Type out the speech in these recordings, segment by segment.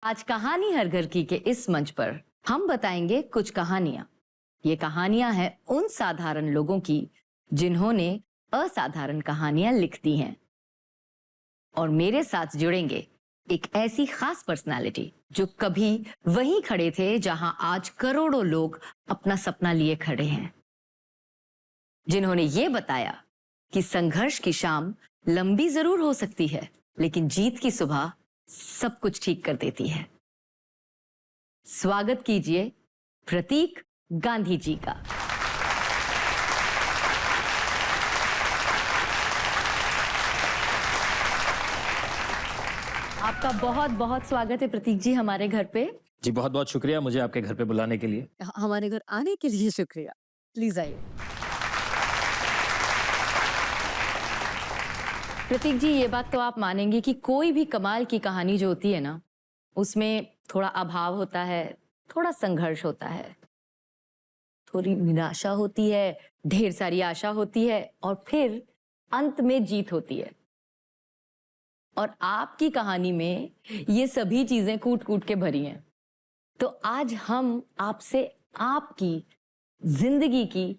आज कहानी हर घर की के इस मंच पर हम बताएंगे कुछ कहानियां। ये कहानियां हैं उन साधारण लोगों की जिन्होंने असाधारण कहानियां लिख दी हैं। और मेरे साथ जुड़ेंगे एक ऐसी खास पर्सनालिटी जो कभी वहीं खड़े थे जहां आज करोड़ों लोग अपना सपना लिए खड़े हैं, जिन्होंने ये बताया कि संघर्ष की शाम लंबी जरूर हो सकती है, लेकिन जीत की सुबह सब कुछ ठीक कर देती है। स्वागत कीजिए प्रतीक गांधी जी का। आपका बहुत बहुत स्वागत है प्रतीक जी हमारे घर पे। जी बहुत बहुत शुक्रिया मुझे आपके घर पे बुलाने के लिए। हमारे घर आने के लिए शुक्रिया। प्लीज आइए। प्रतीक जी, ये बात तो आप मानेंगे कि कोई भी कमाल की कहानी जो होती है ना, उसमें थोड़ा अभाव होता है, थोड़ा संघर्ष होता है, थोड़ी निराशा होती है, ढेर सारी आशा होती है और फिर अंत में जीत होती है। और आपकी कहानी में ये सभी चीजें कूट कूट के भरी हैं। तो आज हम आपसे आपकी जिंदगी की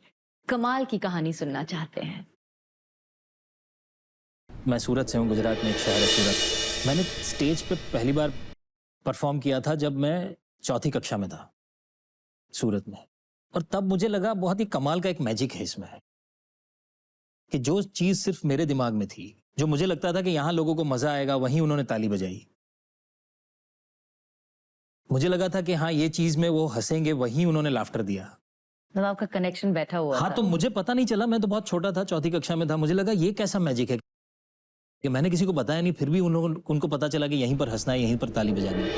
कमाल की कहानी सुनना चाहते हैं। मैं सूरत से हूँ, गुजरात में एक शहर है सूरत। मैंने स्टेज पे पहली बार परफॉर्म किया था जब मैं चौथी कक्षा में था सूरत में। और तब मुझे लगा बहुत ही कमाल का एक मैजिक है इसमें, कि जो चीज सिर्फ मेरे दिमाग में थी, जो मुझे लगता था कि यहां लोगों को मजा आएगा, वहीं उन्होंने ताली बजाई। मुझे लगा था कि हाँ ये चीज में वो हंसेंगे, वहीं उन्होंने लाफ्टर दिया। मतलब आपका कनेक्शन बैठा हुआ हाँ था। तो मुझे पता नहीं चला, मैं तो बहुत छोटा था, चौथी कक्षा में था। मुझे लगा ये कैसा मैजिक है कि मैंने किसी को बताया नहीं, फिर भी उनको पता चला कि यहीं पर हंसना है, यहीं पर ताली बजानी है।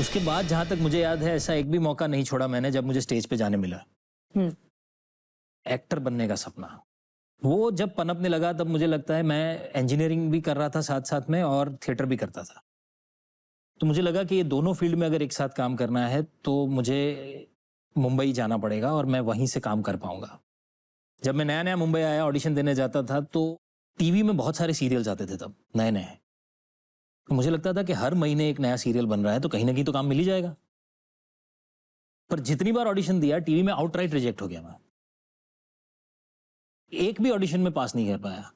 उसके बाद जहां तक मुझे याद है, ऐसा एक भी मौका नहीं छोड़ा मैंने जब मुझे स्टेज पे जाने मिला। एक्टर बनने का सपना वो जब पनपने लगा, तब मुझे लगता है मैं इंजीनियरिंग भी कर रहा था साथ साथ में, और थिएटर भी करता था। तो मुझे लगा कि ये दोनों फील्ड में अगर एक साथ काम करना है तो मुझे मुंबई जाना पड़ेगा और मैं वहीं से काम कर पाऊंगा। जब मैं नया नया मुंबई आया, ऑडिशन देने जाता था, तो टीवी में बहुत सारे सीरियल्स आते थे तब नए नए। तो मुझे लगता था कि हर महीने एक नया सीरियल बन रहा है, तो कहीं ना कहीं तो काम मिल ही जाएगा। पर जितनी बार ऑडिशन दिया, टीवी में आउटराइट रिजेक्ट हो गया। मैं एक भी ऑडिशन में पास नहीं कर पाया।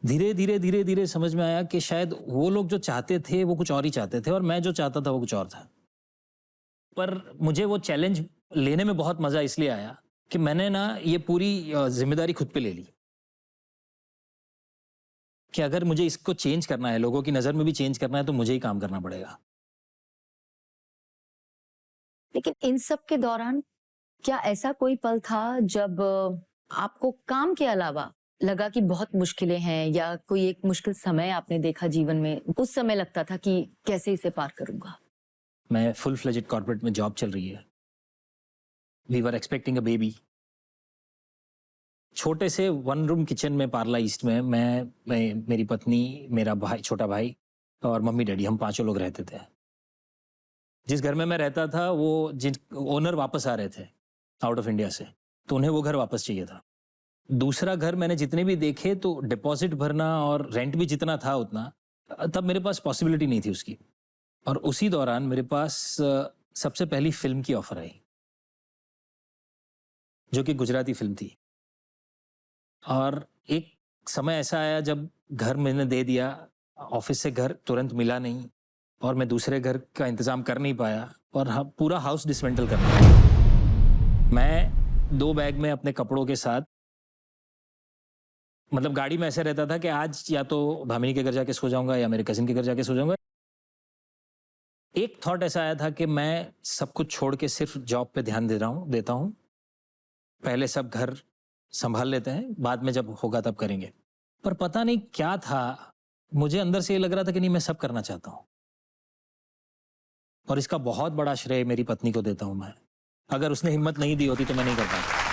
धीरे धीरे धीरे धीरे समझ में आया कि शायद वो लोग जो चाहते थे वो कुछ और ही चाहते थे, और मैं जो चाहता था वो कुछ और था। पर मुझे वो चैलेंज लेने में बहुत मजा इसलिए आया कि मैंने ना ये पूरी जिम्मेदारी खुद पे ले ली कि अगर मुझे इसको चेंज करना है, लोगों की नजर में भी चेंज करना है, तो मुझे ही काम करना पड़ेगा। लेकिन इन सब के दौरान क्या ऐसा कोई पल था जब आपको काम के अलावा लगा कि बहुत मुश्किलें हैं, या कोई एक मुश्किल समय आपने देखा जीवन में, उस समय लगता था कि कैसे इसे पार करूंगा? मैं फुल फ्लेजेड कॉर्पोरेट में जॉब चल रही है। We were expecting a baby. छोटे से वन रूम किचन में पार्ला ईस्ट में मैं मेरी पत्नी, मेरा भाई, छोटा भाई और मम्मी डैडी, हम पांचों लोग रहते थे। जिस घर में मैं रहता था, वो जिन ओनर वापस आ रहे थे आउट ऑफ इंडिया से, तो उन्हें वो घर वापस चाहिए था। दूसरा घर मैंने जितने भी देखे, तो डिपॉजिट भरना और रेंट भी जितना था उतना, तब मेरे पास पॉसिबिलिटी नहीं थी उसकी। और उसी दौरान मेरे पास सबसे पहली फिल्म की ऑफर आई, जो कि गुजराती फिल्म थी। और एक समय ऐसा आया जब घर मैंने दे दिया, ऑफिस से घर तुरंत मिला नहीं, और मैं दूसरे घर का इंतजाम कर नहीं पाया, और पूरा हाउस डिसमेंटल करना पड़ा। मैं 2 बैग में अपने कपड़ों के साथ, मतलब गाड़ी में ऐसे रहता था कि आज या तो भामिनी के घर जाके सो जाऊंगा या मेरे कजिन के घर जाके सो जाऊंगा। एक थॉट ऐसा आया था कि मैं सब कुछ छोड़ के सिर्फ जॉब पे ध्यान देता हूं। पहले सब घर संभाल लेते हैं, बाद में जब होगा तब करेंगे। पर पता नहीं क्या था, मुझे अंदर से ये लग रहा था कि नहीं, मैं सब करना चाहता हूं। और इसका बहुत बड़ा श्रेय मेरी पत्नी को देता हूं मैं। अगर उसने हिम्मत नहीं दी होती तो मैं नहीं कर पाता।